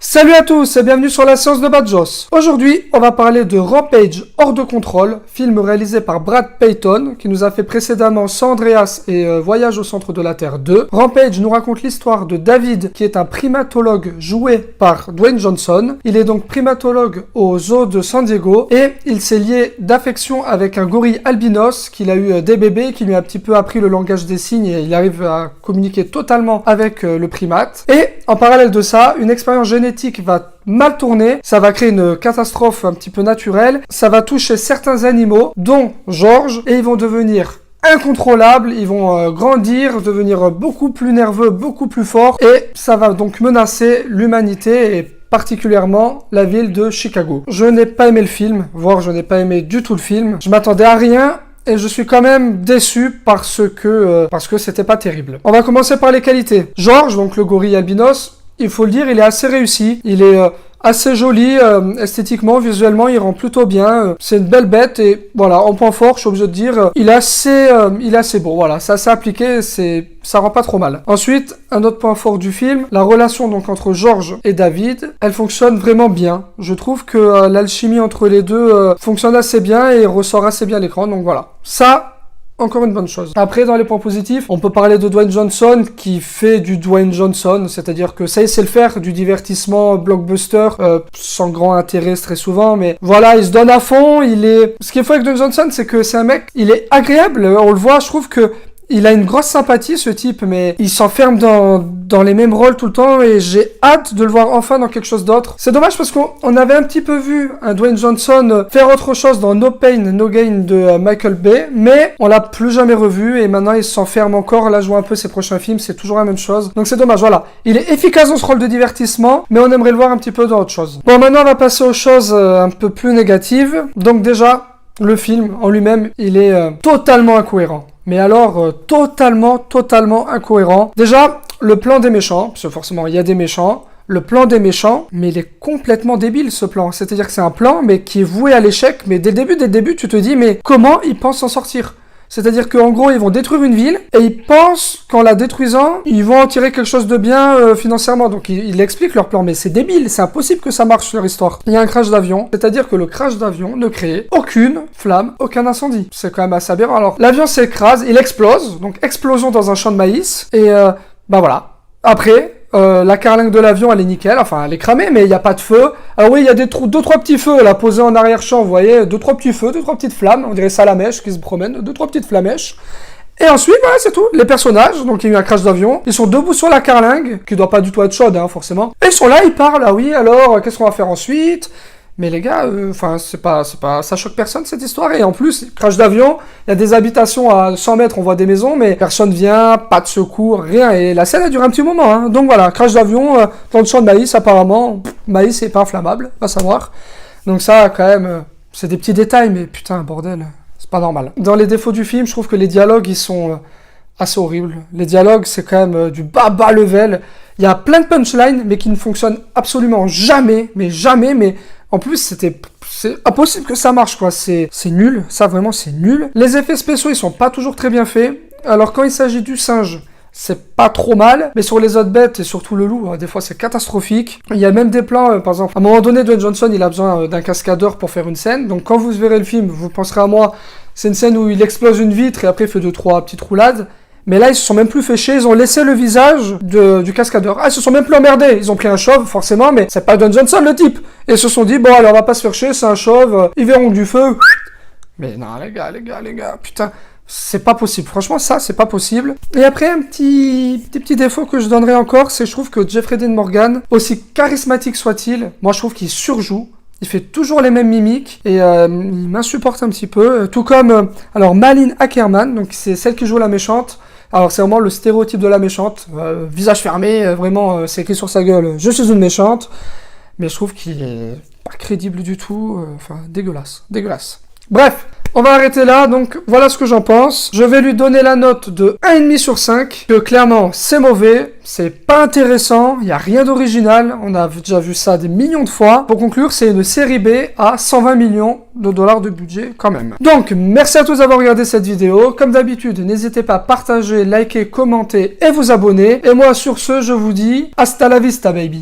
Salut à tous et bienvenue sur la séance de Badjoss. Aujourd'hui, on va parler de Rampage hors de contrôle, film réalisé par Brad Peyton, qui nous a fait précédemment San Andreas et Voyage au centre de la Terre 2. Rampage nous raconte l'histoire de David, qui est un primatologue joué par Dwayne Johnson. Il est donc primatologue au zoo de San Diego et il s'est lié d'affection avec un gorille albinos qu'il a eu des bébés, qui lui a un petit peu appris le langage des signes et il arrive à communiquer totalement avec le primate. Et en parallèle de ça, une expérience génétique va mal tourner, ça va créer une catastrophe un petit peu naturelle, ça va toucher certains animaux, dont George, et ils vont devenir incontrôlables, ils vont grandir, devenir beaucoup plus nerveux, beaucoup plus forts, et ça va donc menacer l'humanité et particulièrement la ville de Chicago. Je n'ai pas aimé le film, voire je n'ai pas aimé du tout le film, je m'attendais à rien, et je suis quand même déçu parce que c'était pas terrible. On va commencer par les qualités. George, donc le gorille albinos, il faut le dire, il est assez réussi, il est assez joli, esthétiquement, visuellement, il rend plutôt bien, c'est une belle bête, et voilà, en point fort, je suis obligé de dire, il est assez beau, voilà, ça s'est appliqué, ça rend pas trop mal. Ensuite, un autre point fort du film, la relation donc entre George et David, elle fonctionne vraiment bien. Je trouve que l'alchimie entre les deux fonctionne assez bien et ressort assez bien à l'écran, donc voilà. Ça, encore une bonne chose. Après, dans les points positifs, on peut parler de Dwayne Johnson qui fait du Dwayne Johnson, c'est-à-dire que ça, il sait le faire, du divertissement blockbuster, sans grand intérêt très souvent, mais voilà, il se donne à fond, Ce qui est fou avec Dwayne Johnson, c'est que c'est un mec, il est agréable, on le voit, je trouve que il a une grosse sympathie, ce type, mais il s'enferme dans les mêmes rôles tout le temps et j'ai hâte de le voir enfin dans quelque chose d'autre. C'est dommage parce qu'on avait un petit peu vu un Dwayne Johnson faire autre chose dans No Pain, No Gain de Michael Bay, mais on l'a plus jamais revu et maintenant il s'enferme encore. Là, je vois un peu ses prochains films, c'est toujours la même chose. Donc c'est dommage, voilà. Il est efficace dans ce rôle de divertissement, mais on aimerait le voir un petit peu dans autre chose. Bon, maintenant on va passer aux choses un peu plus négatives. Donc déjà, le film en lui-même, il est totalement incohérent. Mais alors, totalement incohérent. Déjà, le plan des méchants, parce que forcément, il y a des méchants. Le plan des méchants, mais il est complètement débile, ce plan. C'est-à-dire que c'est un plan, mais qui est voué à l'échec. Mais dès le début, tu te dis, mais comment ils pensent s'en sortir ? C'est-à-dire qu'en gros, ils vont détruire une ville, et ils pensent qu'en la détruisant, ils vont en tirer quelque chose de bien financièrement. Donc ils expliquent leur plan, mais c'est débile, c'est impossible que ça marche leur histoire. Il y a un crash d'avion, c'est-à-dire que le crash d'avion ne crée aucune flamme, aucun incendie. C'est quand même assez aberrant. Alors, l'avion s'écrase, il explose, donc explosion dans un champ de maïs, et voilà. Après, la carlingue de l'avion, elle est nickel, enfin, elle est cramée, mais il n'y a pas de feu. Alors oui, il y a deux, trois petits feux, là, posés en arrière-champ, vous voyez, 2-3 petits feux, 2-3 petites flammes, on dirait ça la mèche qui se promène, 2-3 petites flamèches. Et ensuite, voilà, c'est tout. Les personnages, donc il y a eu un crash d'avion, ils sont debout sur la carlingue, qui doit pas du tout être chaude, hein, forcément. Et ils sont là, ils parlent, ah oui, alors, qu'est-ce qu'on va faire ensuite ? Mais les gars, ça choque personne cette histoire. Et en plus, crash d'avion, il y a des habitations à 100 mètres, on voit des maisons, mais personne vient, pas de secours, rien. Et la scène a duré un petit moment. Hein. Donc voilà, crash d'avion dans le champ de maïs, apparemment. Maïs, c'est pas inflammable, va savoir. Donc ça, quand même, c'est des petits détails, mais putain, bordel, c'est pas normal. Dans les défauts du film, je trouve que les dialogues, ils sont assez horribles. Les dialogues, c'est quand même du bas level. Il y a plein de punchlines, mais qui ne fonctionnent absolument jamais. En plus, c'est impossible que ça marche, quoi. C'est nul. Ça, vraiment, c'est nul. Les effets spéciaux, ils sont pas toujours très bien faits. Alors, quand il s'agit du singe, c'est pas trop mal. Mais sur les autres bêtes, et surtout le loup, des fois, c'est catastrophique. Il y a même des plans, par exemple, à un moment donné, Dwayne Johnson, il a besoin d'un cascadeur pour faire une scène. Donc, quand vous verrez le film, vous penserez à moi. C'est une scène où il explose une vitre et après, il fait 2-3 petites roulades. Mais là, ils se sont même plus fait chier, ils ont laissé le visage du cascadeur. Ah, ils se sont même plus emmerdés. Ils ont pris un chauve, forcément, mais c'est pas Dwayne Johnson, le type. Et ils se sont dit, bon, alors on va pas se faire chier, c'est un chauve, ils verront du feu. Mais non, les gars, putain, c'est pas possible. Franchement, ça, c'est pas possible. Et après, un petit défaut que je donnerais encore, c'est je trouve que Jeffrey Dean Morgan, aussi charismatique soit-il, moi je trouve qu'il surjoue. Il fait toujours les mêmes mimiques et il m'insupporte un petit peu. Tout comme, alors, Malin Ackerman, donc c'est celle qui joue la méchante. Alors c'est vraiment le stéréotype de la méchante, visage fermé, vraiment c'est écrit sur sa gueule, je suis une méchante, mais je trouve qu'il est pas crédible du tout, dégueulasse. Bref, on va arrêter là, donc voilà ce que j'en pense. Je vais lui donner la note de 1,5 sur 5, que clairement c'est mauvais, c'est pas intéressant, il n'y a rien d'original, on a déjà vu ça des millions de fois. Pour conclure, c'est une série B à 120 millions de dollars de budget quand même. Donc, merci à tous d'avoir regardé cette vidéo. Comme d'habitude, n'hésitez pas à partager, liker, commenter et vous abonner. Et moi, sur ce, je vous dis hasta la vista, baby.